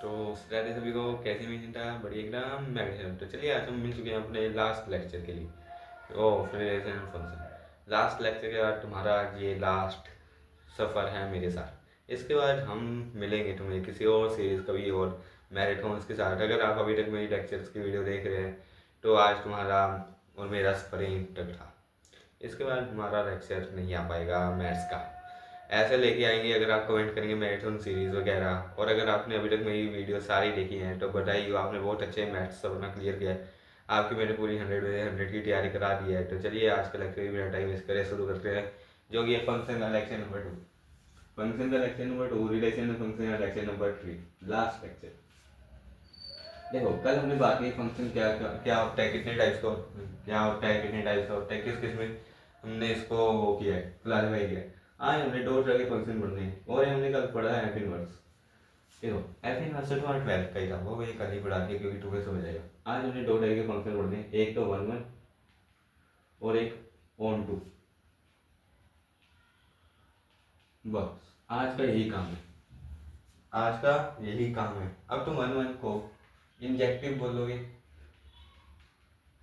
तो राधे सभी को, कैसी मिनटा बढ़िया एकदम मैग्नेशियम। तो चलिए आज हम मिल चुके हैं अपने लास्ट लेक्चर के लिए। ओ रिलेशन फंक्शन लास्ट लेक्चर के बाद तुम्हारा आज ये लास्ट सफ़र है मेरे साथ। इसके बाद हम मिलेंगे तुम्हें किसी और सीरीज़ कभी और मैराथन्स के साथ। अगर आप अभी तक मेरी लेक्चर्स की वीडियो देख रहे हैं तो आज तुम्हारा और मेरा सफ़र ही तक था। इसके बाद हमारा लेक्चर नहीं आ पाएगा मैथ्स का। ऐसे लेके आएंगे अगर आप कमेंट करेंगे मैराथन सीरीज़ वगैरह। और अगर आपने अभी तक मेरी वीडियो सारी देखी हैं तो बताइए, आपने बहुत अच्छे मैथ्स सब अपना क्लियर किया है। आपकी मैंने पूरी 100 की तैयारी करा दी है। तो चलिए आज का लेक्चर भी बिना टाइम वेस्ट करे शुरू करते हैं, जो कि है फंक्शन का लेक्चर नंबर 2। फंक्शन का लेक्चर नंबर 2, रिलेशन फंक्शन का लेक्चर नंबर 3, लास्ट लेक्चर। देखो कल हमने बात की फंक्शन क्या क्या होता है, कितने टाइप्स का क्या होता है, कितने टाइप्स का होता है, किस किस में हमने इसको वो किया है, क्लासिफाई किया है। आज हमने दो तरह के फंक्शन पढ़ने हैं और हमने कल पढ़ा है एफ इनवर्स। देखो एफ इनवर्स तो हमारा 12th का ही था, वो ये कल ही पढ़ा दिया क्योंकि तुम्हें समझ आएगा। आज हमने दो तरह के फंक्शन पढ़ने हैं, एक तो 1 1 और एक ऑन टू। बस आज का यही काम है, आज का यही काम है। अब तुम 1 1 को इंजेक्टिव बोलोगे,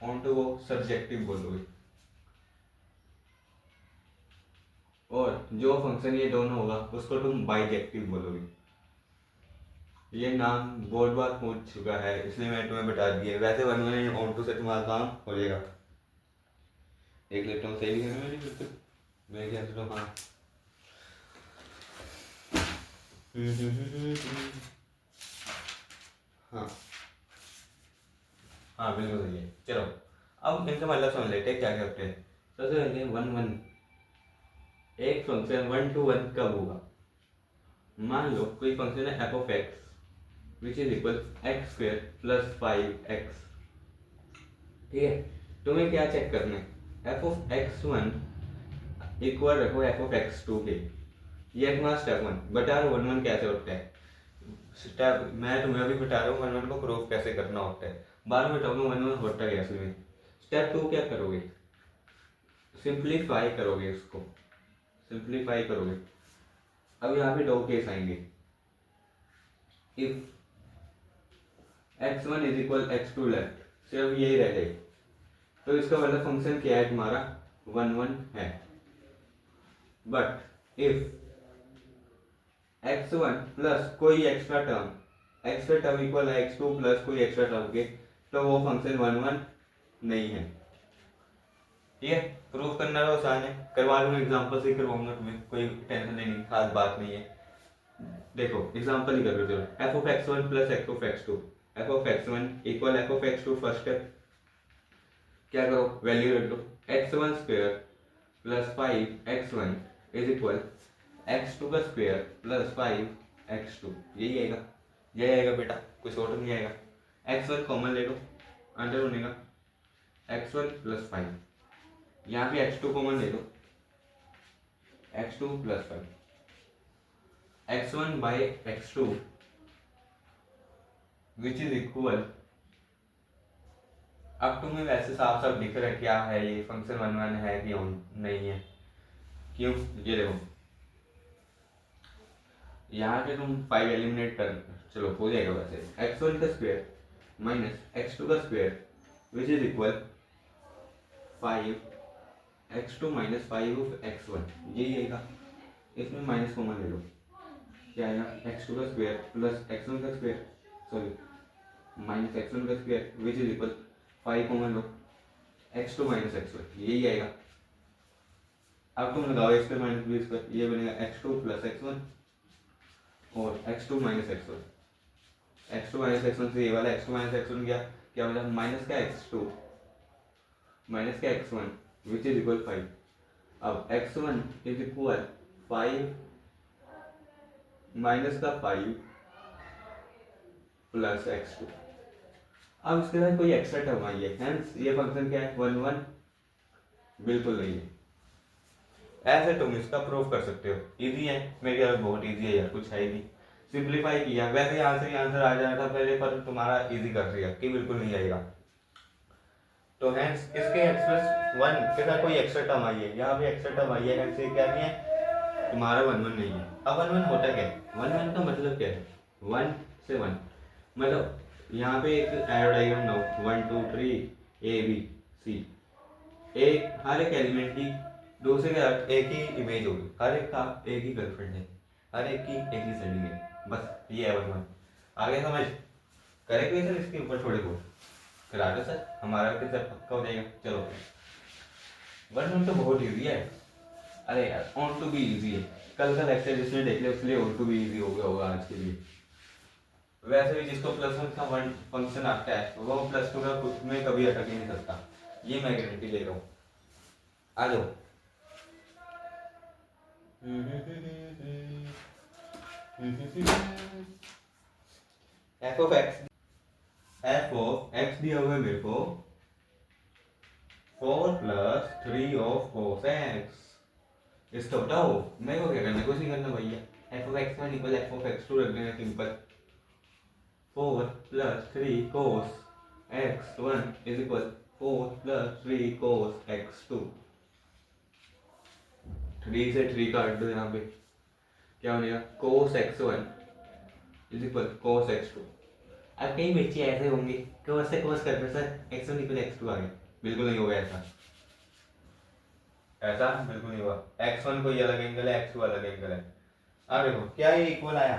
ऑन टू को सब्जेक्टिव बोलोगे, और जो फंक्शन ये दोनों होगा उसको तुम बाइजेक्टिव बोलोगे। ये नाम बहुत बार पूछ चुका है इसलिए मैं तुम्हें बता दिया। वैसे 1 1 ऑन टू से तुम्हारा काम हो जाएगा। एक लेता हूँ, सही है मेरी बिल्कुल, मेरे ख्याल से तो हाँ। हाँ हाँ बिल्कुल सही है। चलो अब इनका मतलब समझ लेते हैं क्या क्या होते हैं। सबसे पहले 1 1, एक फंक्शन 1 to 1 कब होगा। मान लो कोई फंक्शन है F of X which is equal x square plus 5x। ठीक है, तुम्हें क्या चेक करना है, एफ ऑफ x1 इक्वल रखो एफ ऑफ x2 के। ये तुम्हारा स्टेप 1। बता रहा हूँ 1 1 कैसे होता है। स्टेप मैं तुम्हें अभी बता रहा हूँ 1 1 को प्रूफ कैसे करना होता है, बाद में बताऊंगा 1 1 होता है असल में। स्टेप 2 क्या करोगे, सिंप्लीफाई करोगे, इसको सिंप्लीफाई करोगे। अब यहाँ पे दो केस आएंगे, if x1 is equal x2 left, सिर्फ यही रह जाए तो इसका मतलब फंक्शन क्या है तुम्हारा 1 1 है। बट इफ x1 प्लस कोई एक्स्ट्रा टर्म इक्वल है x2 प्लस कोई एक्स्ट्रा टर्म के, तो वो फंक्शन 1 1 नहीं है। ठीक है, प्रूफ करना तो आसान है, करवा लूंगा एग्जांपल से ही करवाऊंगा तुम्हें, कोई टेंशन लेने की खास बात नहीं है। देखो एग्जांपल ही कर लो। चलो F of x1 plus x of x2, F of x1 equal F of x2। First step क्या करो, वैल्यू रख लो, x1 square plus 5x1 is equal x2 का स्क्वायर प्लस 5x2। यही आएगा, यही आएगा बेटा, कुछ और नहीं आएगा। x1 कॉमन ले लो, अंडर होने का x1 प्लस 5, यहाँ पे x2 कॉमन ले लो, x2 plus 5, x1 by x2 which is equal. अब तुम्हें वैसे साफ साफ दिख रहा है क्या है ये फंक्शन 1 1 है कि नहीं है। क्यों, ये देखो यहाँ पे तुम 5 एलिमिनेट कर, चलो हो जाएगा वैसे। x1 का स्क्वायर माइनस x2 का square which is equal 5x2 minus 5 of x1, यही आएगा। इसमें माइनस कॉमन ले लो, क्या आएगा x2 का स्क्वायर प्लस x1 का स्क्वायर, सॉरी माइनस x1 का square which is equal 5 common low, x2 minus x1, यही आएगा। अब तुम लगाओ x2 माइनस b स्क्वायर, ये बनेगा x2 प्लस x1 और x2 minus x1। x2 minus x1 से ये वाला x2 माइनस x1 क्या क्या बचा, माइनस का x2 माइनस का x1 विच इज इक्वल 5। अब x1 इज इक्वल 5 माइनस का 5 प्लस x2। अब इसके साथ कोई एक्स्ट्रा टर्म आई है, हेंस ये फंक्शन क्या है 1 1 बिल्कुल नहीं है। ऐसे तुम इसका प्रूफ कर सकते हो, इजी है मेरे ख्याल बहुत इजी है यार, कुछ है ही नहीं। सिंप्लीफाई किया, वैसे यहाँ से आंसर आ जाना था पहले, पर तुम्हारा इजी कर दिया कि बिल्कुल नहीं आएगा। तो हेंस इसके एक्सप्रेस 1 के साथ कोई एक्स्ट्रा टर्म आई है, यहाँ पे एक्स्ट्रा टर्म आई है, हेंस ये क्या नहीं है तुम्हारा 1 1 नहीं है। अब 1 1 होता क्या है, 1 1 का मतलब क्या है, 1 से 1 मतलब यहाँ पे एक एरो डायग्राम बनाओ, 1 2 3 A B C, एक हर एक एलिमेंट की दूसरे के साथ एक ही इमेज होगी, हर एक का एक ही गर्लफ्रेंड है, हर एक की एक ही सेटिंग है, बस ये है 1 1। आगे समझ, करे क्वेश्चन इसके ऊपर थोड़े बहुत करा दो सर, हमारा कैसे पक्का हो जाएगा। चलो 1 1 तो बहुत ईजी है, अरे यार ऑन टू बी इजी है, कल का लेक्चर जिसने देख लिया उसके लिए ऑन टू बी इजी हो गया होगा आज के लिए। वैसे भी जिसको +1 का वन फंक्शन आता है वो +2 का खुद में कभी अटक ही नहीं सकता, ये मैं गारंटी ले रहा हूँ। आ जाओ। f(x) दिया हुआ है मेरे को 4 + 3 ऑफ cos x। इसका बताओ मेरे को क्या करना है, कुछ नहीं करना भैया, f(x1 = f(x2) रख देना simple. 4 + 3 cos x1 = 4 + 3 cos x2। 3 से 3 काट दो, यहाँ पे क्या बनेगा, cos x1 = cos x2। अब कई बच्चे ऐसे होंगे cos से cos करते सर x1 = x2 आ गया, बिल्कुल नहीं होगा ऐसा, ऐसा बिल्कुल नहीं होगा। x1 कोई अलग एंगल है, x2 अलग एंगल है। अब देखो क्या ये इक्वल आया,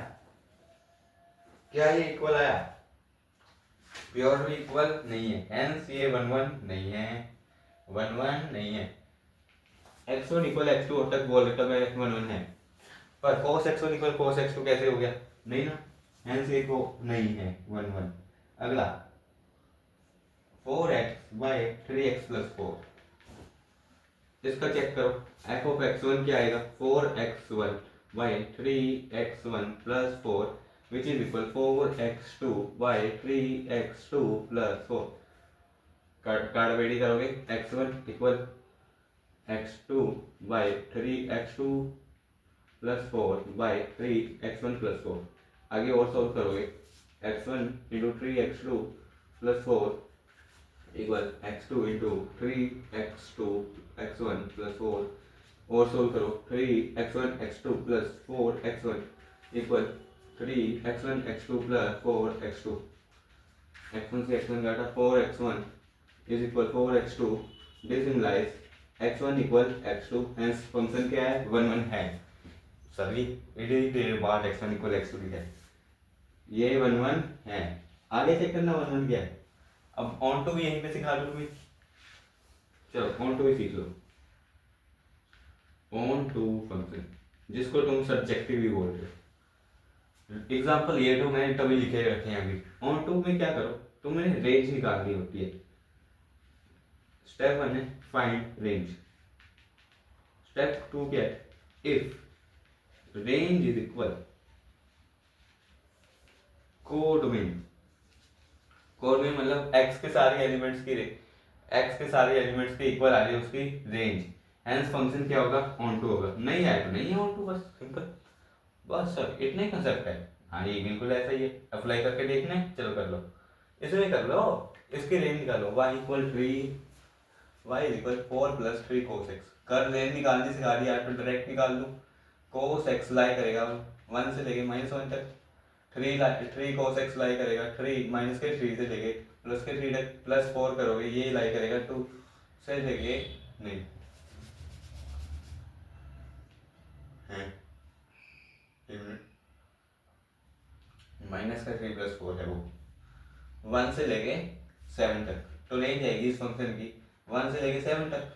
क्या ये इक्वल आया, प्योरली इक्वल नहीं है, हेंस ये 1 1 नहीं है, 1 1 नहीं है। x1 = x2 तक बोल रहा था मैं, 1 1 है, पर cos x1 = cos x2 कैसे हो गया, नहीं ना, हेंस ये को नहीं है 1 1। अगला 4x/3x + 4, इसका चेक करो, f(x1) क्या आएगा, 4x1/3x1 + 4 which is equal 4x2/3x2 + 4। Card ready करोगे, x1 = x2/3x2 + 4/3x1 + 4। आगे और सॉल्व करोगे, x1 × 3x2 + 4 = x2 × 3x2 x1 + 4। और सोल्व करो, 3x1 x2 + 4x1 = 3x1 x2 + 4x2। x1 से x1 घटा, 4x1 = 4x2, this implies x1 = x2, hence function क्या है, 1 1 है। सभी इट बात x1 = x2 की है, ये 1 1 है। आगे चेक करना 1 1 क्या है। अब ऑन टू भी यहीं पे सिखा दो तुम्हें, चलो ऑन टू भी सीख लो। ऑन टू फंक्शन जिसको तुम सब्जेक्टिव भी बोल रहे हो, एग्जाम्पल ये तो मैंने तभी लिखे रखे हैं अभी। ऑन टू में क्या करो, तुम्हें रेंज निकालनी होती है। स्टेप 1 है फाइंड रेंज, स्टेप 2 क्या है, इफ रेंज इज इक्वल कोडमेन। कोडमेन मतलब x के सारे एलिमेंट्स की x के सारे एलिमेंट्स के इक्वल आ रही है उसकी रेंज, हेंस फंक्शन क्या होगा, ऑन टू होगा। नहीं आया तो नहीं है ऑन टू, बस सिंपल, बस सर इतना ही कंसेप्ट है। हाँ ये बिल्कुल ऐसा ही है, अप्लाई करके देखना है, चलो कर लो, इसमें कर लो, इसकी रेंज निकालो, y = 3 y = 4 + 3 cos x। कर रेंज निकालनी सिखा दी यार, तो डायरेक्ट निकाल लो, cos x लाई करेगा 1 से लेके -1 तक, 3 cos x लाई करेगा 3 -3 से लेके +3 तक, +4 करोगे ये लाई करेगा 2 से लेके, नहीं है -3 + 4 है वो 1 से लेके 7 तक, तो रेंज आएगी इस फंक्शन की 1 से लेके 7 तक,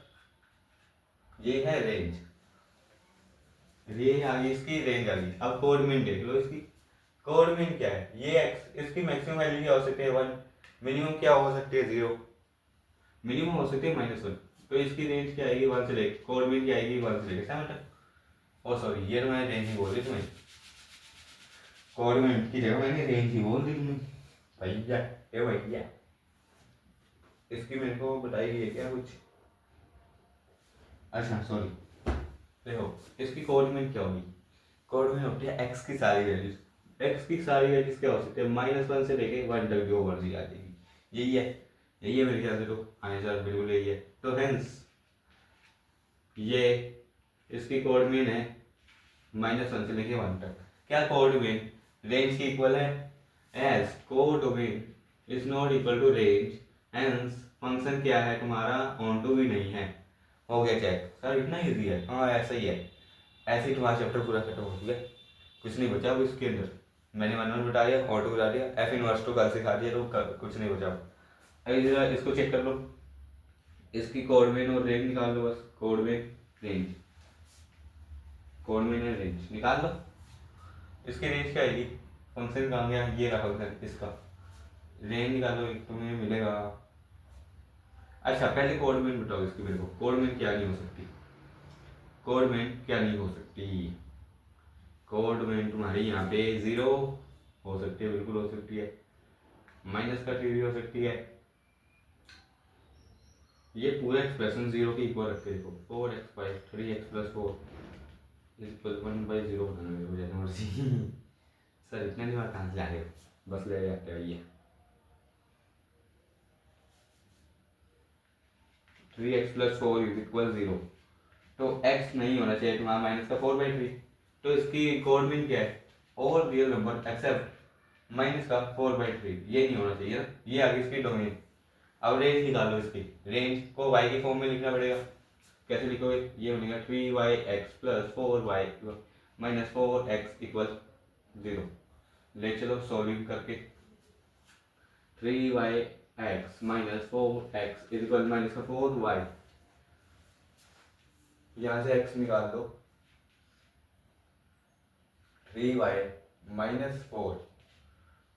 ये है रेंज, ये आ गई इसकी रेंज आ गई। अब कोड मीन देख लो, इसकी कोड मीन क्या है, ये x इसकी मैक्सिमम वैल्यू क्या हो सकती है 1, मिनिमम क्या हो सकती है 0, मिनिमम हो सकती है -1, तो इसकी रेंज क्या आएगी 1 से लेके, कोड मीन क्या आएगी 1 से लेके 7 तक। ओ सॉरी ये तो मैंने रेंज ही बोल दी तुम्हें, कोड मीन की जगह मैंने रेंज ही बोल दी तुम्हें भैया, ये भैया इसकी मेरे को बताई है क्या कुछ, अच्छा सॉरी देखो इसकी कोड मीन क्या होगी, कोड मीन होती है x की सारी वैल्यूज, x की सारी वैल्यूज क्या हो सकती है, -1 से लेके 1 तक जो मर्जी आ जाएगी, यही है, यही है मेरे ख्याल से, तो आंसर बिल्कुल यही है। तो हेंस ये इसकी कोड मीन है -1 से लेके 1 तक। क्या कोड मीन रेंज की इक्वल है, as codomain is not equal to range and function क्या है तुम्हारा ऑन टू भी नहीं है। हो गया चेक सर, इतना ईजी है। हाँ ऐसा ही है, ऐसे ही तुम्हारा चैप्टर पूरा खत्म हो गया, कुछ नहीं बचा अब इसके अंदर। मैंने वन वन बता दिया, ऑटो बता दिया, एफ इनवर्स टू कल सिखा दिया, तो कुछ नहीं बचा। अभी जरा इसको चेक कर लो, इसकी कोडमेन और रेंज निकाल लो, बस कोडमेन रेंज, कोडमेन रेंज निकाल लो। इसकी रेंज क्या आएगी, फंक्शन कहाँ गया, ये रहा फंक्शन, इसका रेंज निकालो, एक तुम्हें मिलेगा। अच्छा पहले कोडमेन बताओ इसकी मेरे को, कोडमेन क्या नहीं हो सकती, कोडमेन क्या नहीं हो सकती। कोडमेन तुम्हारी यहाँ पे 0 हो सकती है, बिल्कुल हो सकती है, माइनस का 3 भी हो सकती है। ये पूरा एक्सप्रेशन 0 के इक्वल रख के देखो, 4x 3x + 4 इक्वल 1/0 बनाना मेरे को जैसे मर्जी। सर इतने दिमाग कहाँ से ला रहे हो, बस ले जाते हो ये 3x + 4 = 0, तो x नहीं होना चाहिए तुम्हारा माइनस का 4/3। तो इसकी कोड मीन क्या है, all real number except minus का 4/3, ये नहीं होना चाहिए ना, ये आ गई इसकी डोमेन। अब रेंज निकालो इसकी, रेंज को y के फॉर्म में लिखना पड़ेगा। कैसे लिखोगे, ये बनेगा 3yx + 4y - 4x = 0। ले चलो सॉल्विंग करके, 3yx - 4x = -4y, यहाँ से x निकाल दो, 3y - 4,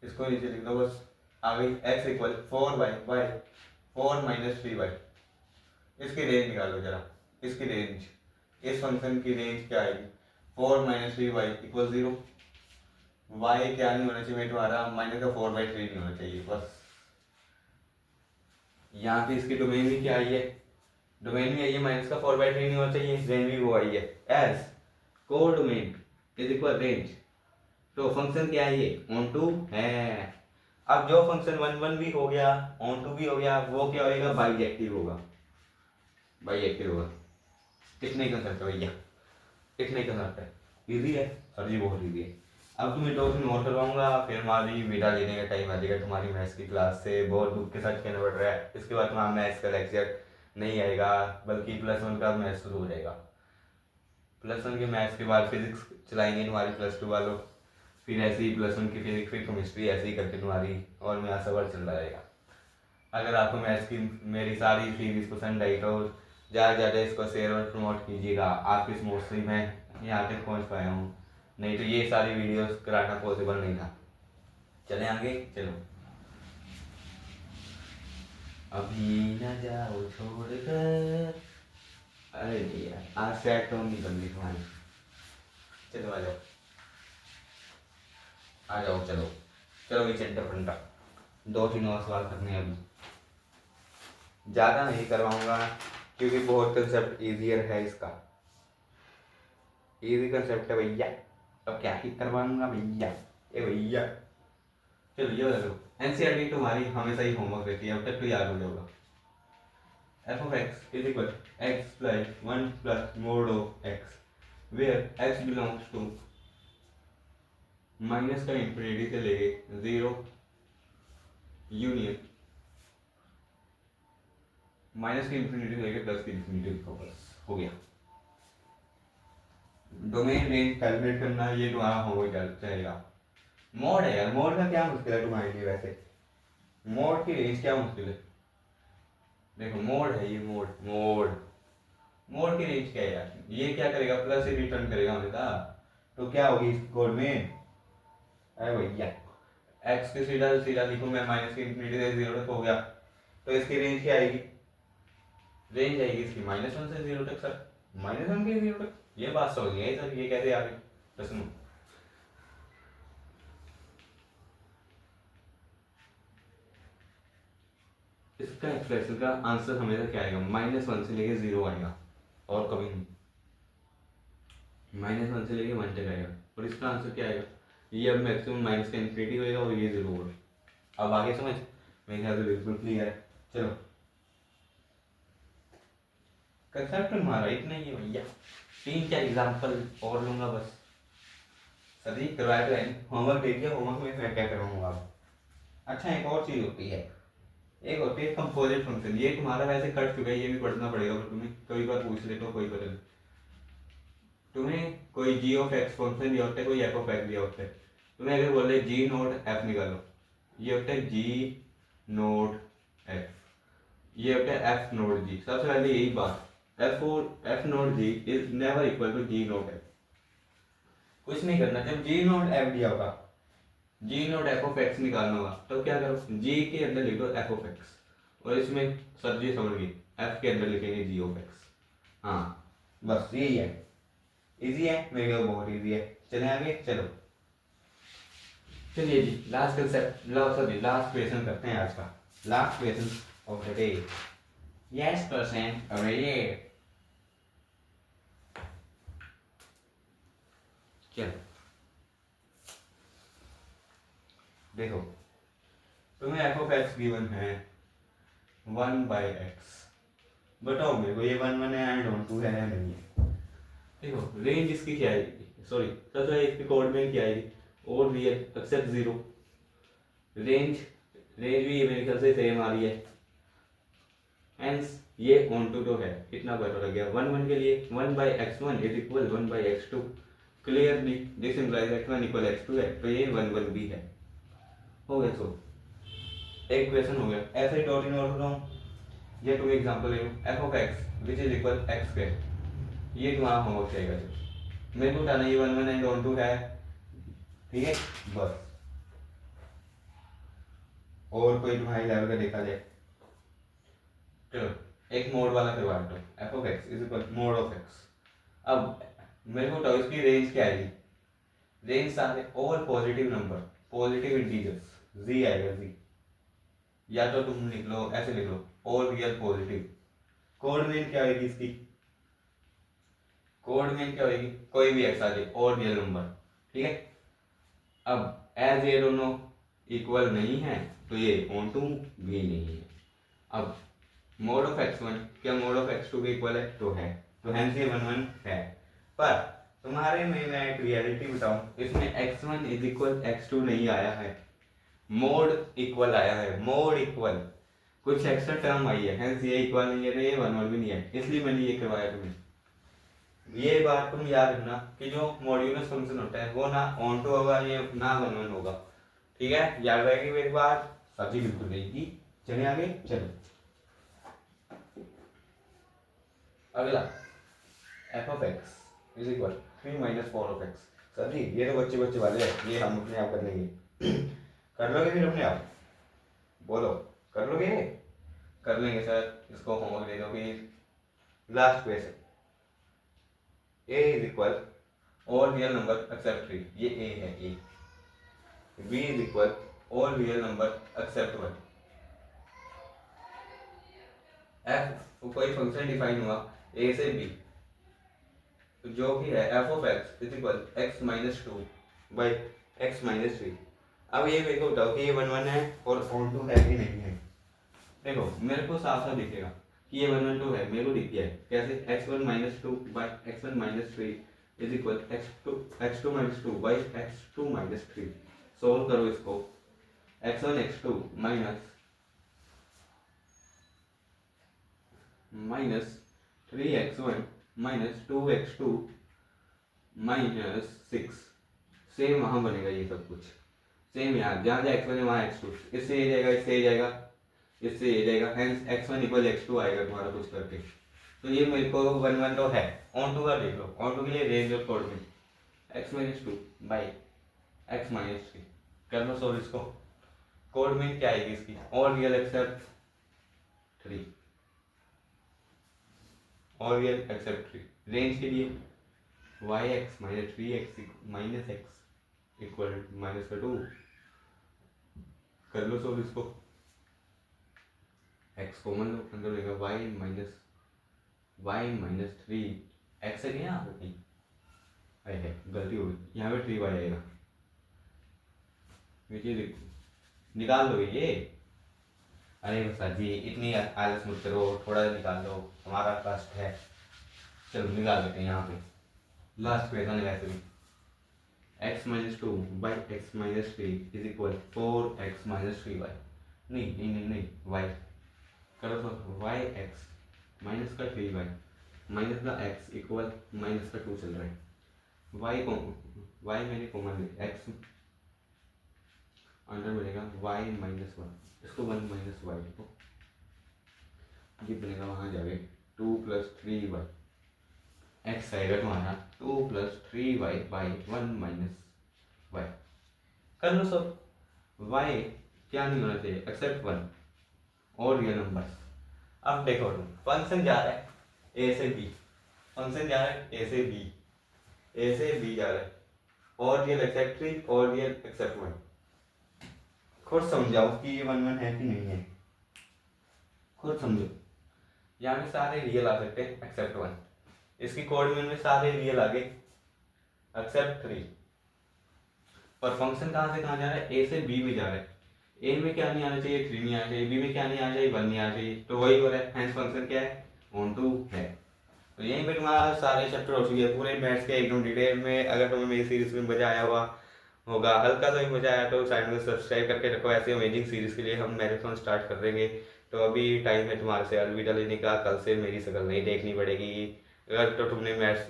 इसको नीचे लिख दो बस, आ गई x = 4y, y 4 - 3y। इसकी रेंज निकालो जरा, इसकी रेंज, इस फंक्शन की रेंज क्या आएगी, 4 - 3y = 0। y क्या नहीं होना चाहिए तुम्हारा, -4/3 नहीं होना चाहिए बस। यहाँ पे इसकी डोमेन भी क्या आई है, डोमेन भी आई है -4/3 नहीं होना चाहिए, रेंज भी वो आई है, एज कोड डोमेन = रेंज। तो फंक्शन क्या है, ये ऑन टू है। अब जो फंक्शन 1 1 भी हो गया, ऑन टू भी हो गया, वो क्या होगा, बाईजेक्टिव होगा, बाईजेक्टिव होगा। कितने कंसेप्ट है भैया, कितने कंसेप्ट है, इजी है सर जी, बहुत इजी है। अब तुम्हें 2 दिन और करवाऊंगा, फिर हमारी विदा लेने का टाइम आ जाएगा तुम्हारी मैथ्स की क्लास से, बहुत दुख के साथ कहना पड़ रहा है। इसके बाद तुम्हारा मैथ्स का लेक्चर नहीं आएगा, बल्कि +1 का मैथ्स शुरू हो जाएगा। +1 के मैथ्स के बाद फिजिक्स चलाएंगे तुम्हारी +2 वालों, फिर ऐसे ही +1 की फिजिक्स, फिर केमिस्ट्री, ऐसे ही करके तुम्हारी और मेरा सफर चल रहेगा। अगर आपको मैथ्स की मेरी सारी सीरीज पसंद आई तो ज़्यादा से ज़्यादा इसको शेयर और प्रमोट कीजिएगा। आपकी स्मोट से मैं यहाँ तक पहुँच पाया हूँ, नहीं तो ये सारी वीडियोस कराना पॉसिबल नहीं था। चले आगे, चलो। अभी न जाओ छोड़कर, अरे यार आज सैड टोन नहीं बन रही तुम्हारी, चलो आ जाओ, आ जाओ, चलो चलो भी चंटा फंटा, 2 3 और सवाल करने हैं अभी, ज़्यादा नहीं करवाऊंगा क्योंकि बहुत कंसेप्ट ईजियर है इसका, इजी कंसेप्ट है भैया, अब क्या ही करवाऊंगा भैया, ए भैया। चलो ये बता दो, एनसीईआरटी तुम्हारी हमेशा ही होमवर्क रहती है, अब तक तो याद हो जाएगा। f(x) = x + 1 + mod of x, where x belongs to minus का इंफिनिटी से लेके 0 यूनियन माइनस की इंफिनिटी से लेके प्लस की इंफिनिटी का, बस हो गया। डोमेन रेंज कैलकुलेट करना, ये तुम्हारा होमवर्क चलेगा। मोड है यार, मोड का क्या मुश्किल है तुम्हारे लिए, वैसे मोड की रेंज क्या मुश्किल है, देखो मोड है ये, मोड मोड मोड की रेंज क्या है यार, ये क्या करेगा, प्लस ही रिटर्न करेगा हमेशा, तो क्या होगी इस कोड में, अरे भैया एक्स के सीधा सीधा लिखूं मैं, माइनस की इंफिनिटी से 0 तक हो गया, तो इसकी रेंज क्या आएगी, रेंज आएगी इसकी -1 से 0 तक। सर -1 के 0 तक, ये बात समझ नहीं आई सर, ये कैसे आ गई, तो सुनो, इसका एक्सप्रेशन का आंसर हमेशा क्या आएगा, -1 से लेके 0 आएगा, और कभी नहीं, -1 से लेके 1 तक आएगा, और इसका आंसर क्या आएगा, ये अब मैक्सिमम माइनस का इंफिनिटी होएगा और ये 0 होगा। अब आगे समझ, मेरे ख्याल से बिल्कुल क्लियर है। चलो कंसेप्ट हमारा इतना ही है भैया, 3 4 एग्जाम्पल और लूंगा बस, सभी करवाया तो है, होमवर्क दे दिया, होमवर्क में मैं क्या करवाऊंगा आप। अच्छा एक और चीज़ होती है, एक होती है कंपोजिट फंक्शन। ये तुम्हारा वैसे कट चुका है, ये भी पढ़ना पड़ेगा, पर तुम्हें कई बार पूछ ले तो कोई पता नहीं। तुम्हें कोई जी ऑफ एक्स फंक्शन दिया होता है, कोई एफ ऑफ एक्स दिया होता है, तुम्हें अगर बोले जी नोट एफ निकालो, ये होता है जी नोट एफ, ये होता है एफ नोट जी। सबसे पहले यही बात, F nought G is never equal to G nought F. कुछ नहीं करना, जब जी नोट एफ दिया होगा, G nought F of X निकालना होगा, तो क्या करो, जी के अंदर लिख दो एफ ऑफ एक्स, और इसमें सर जी समझ गई, एफ के अंदर लिखेंगे जी ऑफ एक्स। हाँ बस यही है, इजी है, मेरे को बहुत इजी है। चले आगे, चलो चलिए जी, last concept, sorry last question करते हैं आज का, last question of the day. Yes percent अरे चलो देखो, तुम्हें एफ ऑफ एक्स गिवन है 1/x, बताओ मेरे को ये 1 1 है एंड ऑन 2 है या नहीं है। देखो रेंज इसकी क्या आएगी, सॉरी सबसे पहले इसकी कोऑर्डिनेट क्या आएगी, और real except zero. Range range भी मेरे ख्याल से सेम आ रही है, हेंस ये ऑन टू तो है, कितना बराबर हो गया 1 1 के लिए, 1/x1 is equal 1/x2, clearly this implies x1 equal x2 है, तो ये 1 1 भी है। हो गया, सो एक क्वेश्चन हो गया। ऐसे ही डॉट इन और रहा हूँ, ये तुम एग्जांपल ले लो, F of X which is equal X square, ये तुम्हारा होमवर्क रहेगा। जो मेरे को बताना ये 1 1 एंड ऑन टू है, ठीक है बस, और कोई तुम्हारी लेवल का देखा जाए। चलो एक मोड वाला करवा दो, F of X is equal mode of x. अब मेरे को बताओ इसकी रेंज क्या आएगी, रेंज सारे over positive number, positive integers, जी आएगा जी, या तो तुम लिख लो ऐसे लिख लो, और रियल पॉजिटिव। कोऑर्डिनेट क्या आएगी इसकी, कोऑर्डिनेट क्या होगी, कोई भी एक्स आ जाए और रियल नंबर, ठीक है। अब एज ये दोनों इक्वल नहीं है, तो ये ऑन टू भी नहीं है। अब मोड ऑफ x1 क्या मोड ऑफ x2 के इक्वल है, तो है, तो हेंस ये 1 1 है। पर तुम्हारे में मैं एक रियलिटी बताऊं, इसमें x1 इज इक्वल x2 नहीं आया है, मोड इक्वल आया है, मोड इक्वल, कुछ एक्स्ट्रा टर्म आई है, हेंस ये इक्वल नहीं है, तो ये 1 1 भी नहीं है, इसलिए मैंने ये करवाया तुम्हें। ये बात तुम याद रखना कि जो मॉड्यूलस फंक्शन होता है वो ना ऑन टू होगा, ये ना 1 1 होगा, ठीक है, याद रहेगी मेरी बात, सब्जी बिल्कुल रहेगी। चलिए आगे, चलो अगला, F of X is equal 3 - 4 of X. Sir जी ये तो बच्चे बच्चे वाले हैं, ये हम अपने आप कर लेंगे। कर लोगे फिर अपने आप, बोलो कर लोगे, कर लेंगे सर, इसको होमवर्क दे दो फिर। Last question, a is equal all real number except 3, ये a है a, b is equal all real number except 1। f कोई फंक्शन डिफाइन हुआ a से b, जो कि है F of X is equal x minus 2 by X minus 3। अब ये मेरे को बताओ कि ये 1 1 है और ऑन टू है कि नहीं है। देखो मेरे को साफ साफ दिखेगा कि ये 1 1 2 है, मेरे को दिख गया है कैसे, x1 - 2 by x1 - 3 is equal x2 - 2 by x2 - 3। Solve करो इसको, x1 x2 minus 3x1 - 2x2 -6, same वहां बनेगा ये सब कुछ सेम, यहाँ जहाँ जहाँ x1 है वहाँ x2, इससे ये जाएगा, इससे ये जाएगा, इससे ये जाएगा, हेंस x1 इक्वल x2 आएगा तुम्हारा कुछ करके। तो ये मेरे को 1 1 तो है, ऑन टू का देख लो, ऑन टू के लिए रेंज और कोऑर्डिनेट x - 2 बाई x - 3, कर लो सॉल्व इसको। कोऑर्डिनेट क्या आएगी इसकी, all real except 3, all real except 3, range के लिए yx - 3x - x इक्वल -2, कर लो सॉल्व इसको, x कॉमन लो, अंदर रहेगा y - 3 x है क्या यहाँ पे कहीं, है गलती हो गई, यहाँ पे 3y आएगा, ये निकाल दो ये। अरे सर जी इतनी आलस मत करो, थोड़ा निकाल दो, हमारा कष्ट है। चलो निकाल देते हैं यहाँ पे, लास्ट क्वेश्चन है वैसे भी, X minus two by X minus three is equal 4x minus three Y. नहीं नहीं नहीं नहीं, वाई करो तो वाई एक्स माइनस का थ्री वाई माइनस का एक्स इक्वल माइनस का टू चल रहा है। वाई को वाई मैंने कॉमन ले, एक्स अंडर मिलेगा वाई माइनस वन, इसको वन माइनस वाई को ये बनेगा वहाँ जाके two plus three Y. X आएगा तुम्हारा two plus three Y by one minus Y. कर लो सब। वाई क्या नहीं होना चाहिए एक्सेप्ट वन और रियल नंबर्स। अब देखो तुम, फंक्शन जा रहा है ए से बी, फंक्शन जा रहा है ए से बी, ए से बी जा रहा है, और रियल एक्सेप्ट थ्री और रियल एक्सेप्ट वन। खुद समझाओ कि ये वन वन है कि नहीं है, खुद समझो। यहाँ में सारे रियल आ सकते हैं एक्सेप्ट वन, इसकी कोऑर्डिनेट में सारे रियल आ गए एक्सेप्ट थ्री। और फंक्शन कहाँ से कहाँ जा रहा है, ए से बी में जा रहा है। ए में क्या नहीं आना चाहिए, थ्री नहीं आना चाहिए, बी में क्या नहीं आना चाहिए, वन नहीं आना चाहिए, तो वही हो रहा है। हैंस फंक्शन क्या है, ऑन टू है। तो यहीं पे तुम्हारा सारे चैप्टर हो चुके हैं पूरे मैथ्स के एकदम डिटेल में। अगर तुम्हें मेरी सीरीज में मजा आया हुआ होगा, हल्का सा भी मजा आया, तो चैनल को सब्सक्राइब करके रखो। ऐसे अमेजिंग सीरीज के लिए हम मैराथन स्टार्ट कर देंगे। तो अभी टाइम है तुम्हारे से अलविदा लेने का, कल से मेरी शक्ल नहीं देखनी पड़ेगी। अगर तो तुमने मैथ्स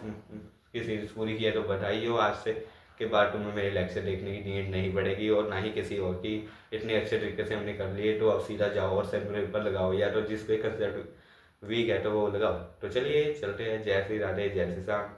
की सीरीज पूरी की है तो बधाई हो, आज से के बाद तुम्हें मेरे लेक्चर देखने की नीड नहीं पड़ेगी और ना ही किसी और की। इतने अच्छे तरीके से हमने कर लिए, तो अब सीधा जाओ और सेंटर पेपर लगाओ, या तो जिस पे कंसेप्ट वीक है तो वो लगाओ। तो चलिए चलते हैं। जय श्री राधे, जय श्री श्याम।